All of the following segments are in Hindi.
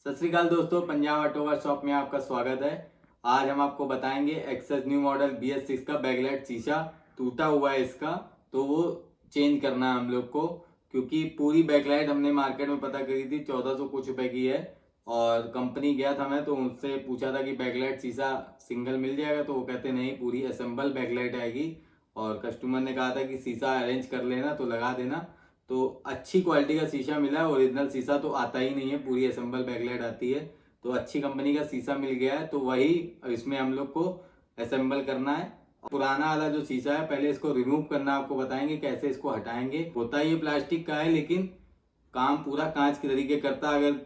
सत श्री अकाल दोस्तों, पंजाब ऑटो वर्कशॉप में आपका स्वागत है। आज हम आपको बताएंगे एक्सेस न्यू मॉडल BS6 का बैकलाइट शीशा टूटा हुआ है इसका, तो वो चेंज करना है हम लोग को। क्योंकि पूरी बैकलाइट हमने मार्केट में पता करी थी 1400 कुछ रुपए की है। और कंपनी गया था मैं, तो उनसे पूछा था कि बैकलाइट शीशा सिंगल मिल जाएगा, तो वो कहते नहीं, पूरी असेंबल बैकलाइट आएगी। और कस्टमर ने कहा था कि शीशा अरेंज कर लेना तो लगा देना। तो अच्छी क्वालिटी का शीशा मिला है। ओरिजिनल शीशा तो आता ही नहीं है, पूरी असेंबल बैकलाइट आती है। तो अच्छी कंपनी का शीशा मिल गया है, तो वही इसमें हम लोग को असेंबल करना है। पुराना वाला जो शीशा है, पहले इसको रिमूव करना आपको बताएंगे कैसे इसको हटाएंगे। होता ये प्लास्टिक का है, लेकिन काम पूरा कांच के तरीके करता है। अगर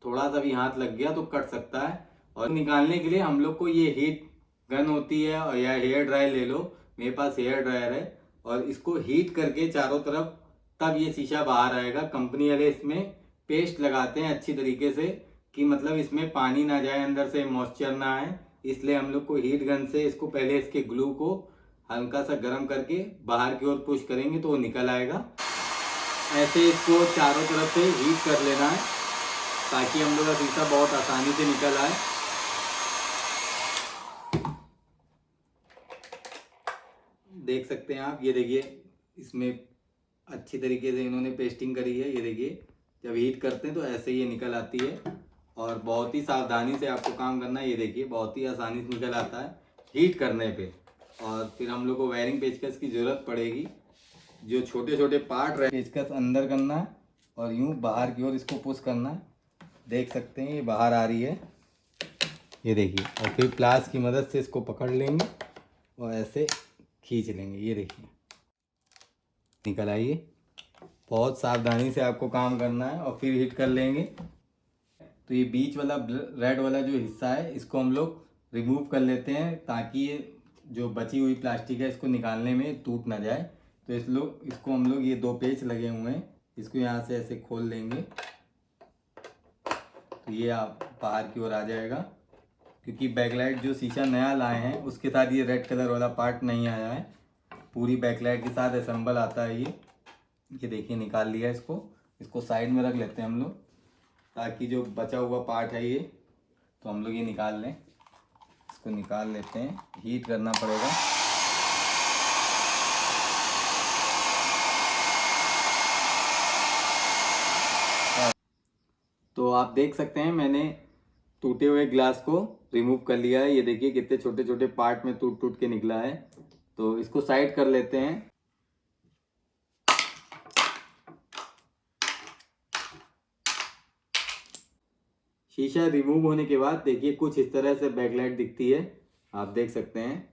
थोड़ा सा भी हाथ लग गया तो कट सकता है। और निकालने के लिए हम लोग को ये हीट गन होती है, और या हेयर ड्रायर ले लो। मेरे पास हेयर ड्रायर है, और इसको हीट करके चारों तरफ, तब ये शीशा बाहर आएगा। कंपनी वाले इसमें पेस्ट लगाते हैं अच्छी तरीके से, कि मतलब इसमें पानी ना जाए, अंदर से मॉइस्चर ना आए। इसलिए हम लोग को हीट गन से इसको पहले इसके ग्लू को हल्का सा गर्म करके बाहर की ओर पुश करेंगे तो वो निकल आएगा। ऐसे इसको चारों तरफ से हीट कर लेना है, ताकि हम लोग का शीशा बहुत आसानी से निकल आए। देख सकते हैं आप, ये देखिए, इसमें अच्छी तरीके से इन्होंने पेस्टिंग करी है। ये देखिए, जब हीट करते हैं तो ऐसे ये निकल आती है। और बहुत ही सावधानी से आपको काम करना है। ये देखिए, बहुत ही आसानी से निकल आता है हीट करने पे। और फिर हम लोग को वायरिंग पेचकस की ज़रूरत पड़ेगी। जो छोटे छोटे पार्ट रहे, पेचकस अंदर करना है और यूँ बाहर की ओर इसको पुश करना है। देख सकते हैं ये बाहर आ रही है, ये देखिए। और फिर प्लास की मदद से इसको पकड़ लेंगे और ऐसे खींच लेंगे। ये देखिए, निकल आइए। बहुत सावधानी से आपको काम करना है और फिर हिट कर लेंगे। तो ये बीच वाला रेड वाला जो हिस्सा है, इसको हम लोग रिमूव कर लेते हैं, ताकि ये जो बची हुई प्लास्टिक है इसको निकालने में टूट ना जाए। तो इसको हम लोग, ये 2 पेच लगे हुए हैं, इसको यहाँ से ऐसे खोल लेंगे तो ये आप बाहर की ओर आ जाएगा। क्योंकि बैकलाइट जो शीशा नया लाए हैं, उसके साथ ये रेड कलर वाला पार्ट नहीं आया है। पूरी बैकलाइट के साथ असेंबल आता है ये देखिए, निकाल लिया इसको। इसको साइड में रख लेते हैं हम लोग, ताकि जो बचा हुआ पार्ट है ये, तो हम लोग ये निकाल लें। इसको निकाल लेते हैं, हीट करना पड़ेगा। तो आप देख सकते हैं, मैंने टूटे हुए ग्लास को रिमूव कर लिया है। ये देखिए कितने छोटे छोटे पार्ट में टूट टूट के निकला है। तो इसको साइड कर लेते हैं। शीशा रिमूव होने के बाद देखिए कुछ इस तरह से बैकलाइट दिखती है, आप देख सकते हैं।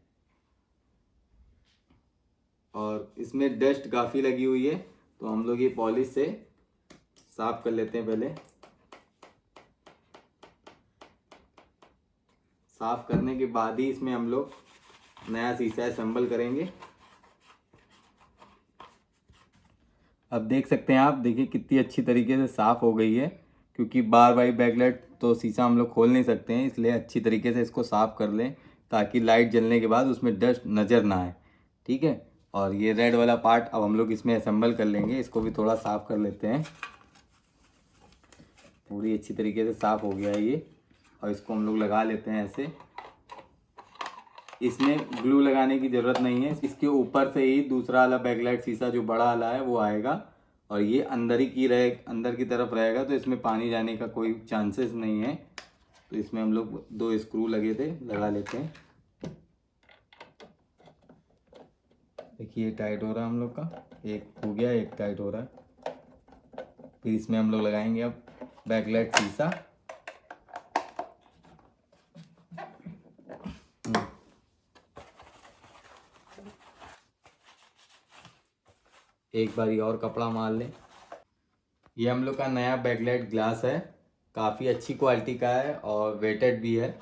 और इसमें डस्ट काफ़ी लगी हुई है, तो हम लोग ये पॉलिश से साफ कर लेते हैं। पहले साफ करने के बाद ही इसमें हम लोग नया शीशा असेंबल करेंगे। अब देख सकते हैं आप, देखिए कितनी अच्छी तरीके से साफ़ हो गई है। क्योंकि बार बार बैकलाइट तो शीशा हम लोग खोल नहीं सकते हैं, इसलिए अच्छी तरीके से इसको साफ़ कर लें, ताकि लाइट जलने के बाद उसमें डस्ट नज़र ना आए। ठीक है। और ये रेड वाला पार्ट अब हम लोग इसमें असेंबल कर लेंगे। इसको भी थोड़ा साफ़ कर लेते हैं। पूरी अच्छी तरीके से साफ़ हो गया है ये। और इसको हम लोग लगा लेते हैं ऐसे। इसमें ग्लू लगाने की ज़रूरत नहीं है, इसके ऊपर से ही दूसरा वाला बैकलाइट शीशा जो बड़ा वाला है वो आएगा। और ये अंदर की तरफ रहेगा, तो इसमें पानी जाने का कोई चांसेस नहीं है। तो इसमें हम लोग 2 स्क्रू लगे थे, लगा लेते हैं। देखिए टाइट हो रहा है हम लोग का, एक हो गया, एक टाइट हो रहा है। फिर इसमें हम लोग लगाएंगे अब बैकलाइट शीशा। एक बारी और कपड़ा मार लें। ये हम लोग का नया बैकलाइट ग्लास है, काफ़ी अच्छी क्वालिटी का है और वेटेड भी है।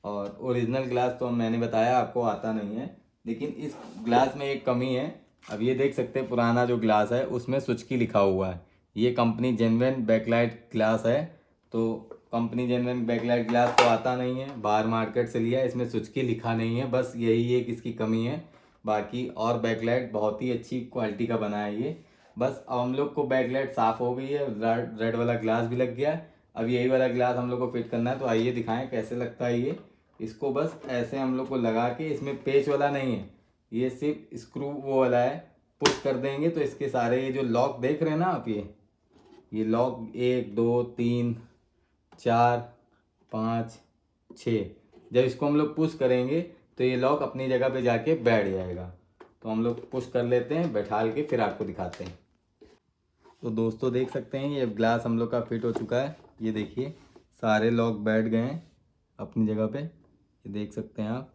और ओरिजिनल ग्लास तो मैंने बताया आपको आता नहीं है, लेकिन इस ग्लास में एक कमी है। अब ये देख सकते हैं, पुराना जो ग्लास है उसमें सुजुकी लिखा हुआ है। ये कंपनी जेन्युइन बैकलाइट ग्लास है, तो कंपनी जेन्युइन बैकलाइट ग्लास तो आता नहीं है, बाहर मार्केट से लिया, इसमें सुजुकी लिखा नहीं है। बस यही एक इसकी कमी है। बाकी और बैकलाइट बहुत ही अच्छी क्वालिटी का बना है ये। बस अब हम लोग को बैकलाइट साफ़ हो गई है, रेड वाला ग्लास भी लग गया है। अब यही वाला ग्लास हम लोग को फिट करना है, तो आइए दिखाएं कैसे लगता है ये। इसको बस ऐसे हम लोग को लगा के, इसमें पेच वाला नहीं है, ये सिर्फ स्क्रू वो वाला है, पुश कर देंगे तो इसके सारे ये जो लॉक देख रहे हैं ना आप, ये लॉक 1 2 3 4 5 6, जब इसको हम लोग पुश करेंगे तो ये लॉक अपनी जगह पे जाके बैठ जाएगा। तो हम लोग पुश कर लेते हैं, बैठाल के फिर आपको दिखाते हैं। तो दोस्तों देख सकते हैं ये ग्लास हम लोग का फिट हो चुका है। ये देखिए सारे लॉक बैठ गए हैं अपनी जगह पे, ये देख सकते हैं आप।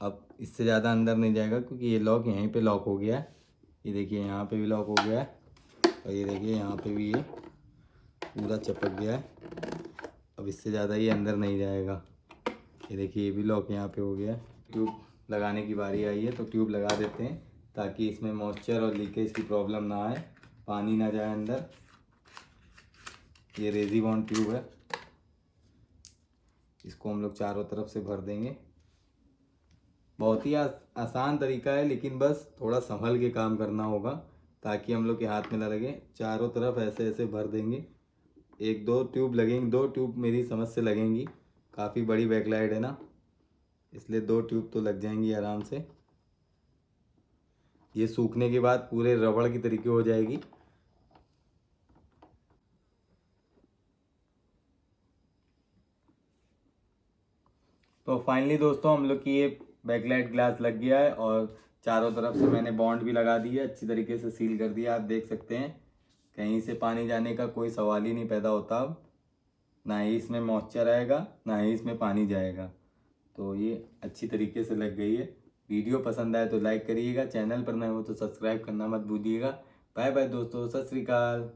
अब इससे ज़्यादा अंदर नहीं जाएगा क्योंकि ये लॉक यहीं पे लॉक हो गया है। ये देखिए यहाँ पे भी लॉक हो गया है, और ये देखिए यहाँ पे भी ये पूरा चिपक गया है। अब इससे ज़्यादा ये अंदर नहीं जाएगा। ये देखिए ये भी लॉक यहाँ पे हो गया है। ट्यूब लगाने की बारी आई है, तो ट्यूब लगा देते हैं ताकि इसमें मॉइस्चर और लीकेज की प्रॉब्लम ना आए, पानी ना जाए अंदर। ये रेजीबॉन्ड ट्यूब है, इसको हम लोग चारों तरफ से भर देंगे। बहुत ही आसान तरीका है, लेकिन बस थोड़ा संभल के काम करना होगा ताकि हम लोग के हाथ में ना लगे। चारों तरफ ऐसे ऐसे भर देंगे। 1 2 ट्यूब लगेंगी, 2 ट्यूब मेरी समझ से लगेंगी, काफ़ी बड़ी बैकलाइट है ना, इसलिए 2 ट्यूब तो लग जाएंगी आराम से। ये सूखने के बाद पूरे रबड़ की तरीके हो जाएगी। तो फाइनली दोस्तों हम लोग की ये बैकलाइट ग्लास लग गया है, और चारों तरफ से मैंने बॉन्ड भी लगा दी है, अच्छी तरीके से सील कर दिया। आप देख सकते हैं कहीं से पानी जाने का कोई सवाल ही नहीं पैदा होता। अब ना ही इसमें मॉइस्चर आएगा, ना ही इसमें पानी जाएगा। तो ये अच्छी तरीके से लग गई है। वीडियो पसंद आए तो लाइक करिएगा, चैनल पर नए हो तो सब्सक्राइब करना मत भूलिएगा। बाय बाय दोस्तों, सत श्री अकाल।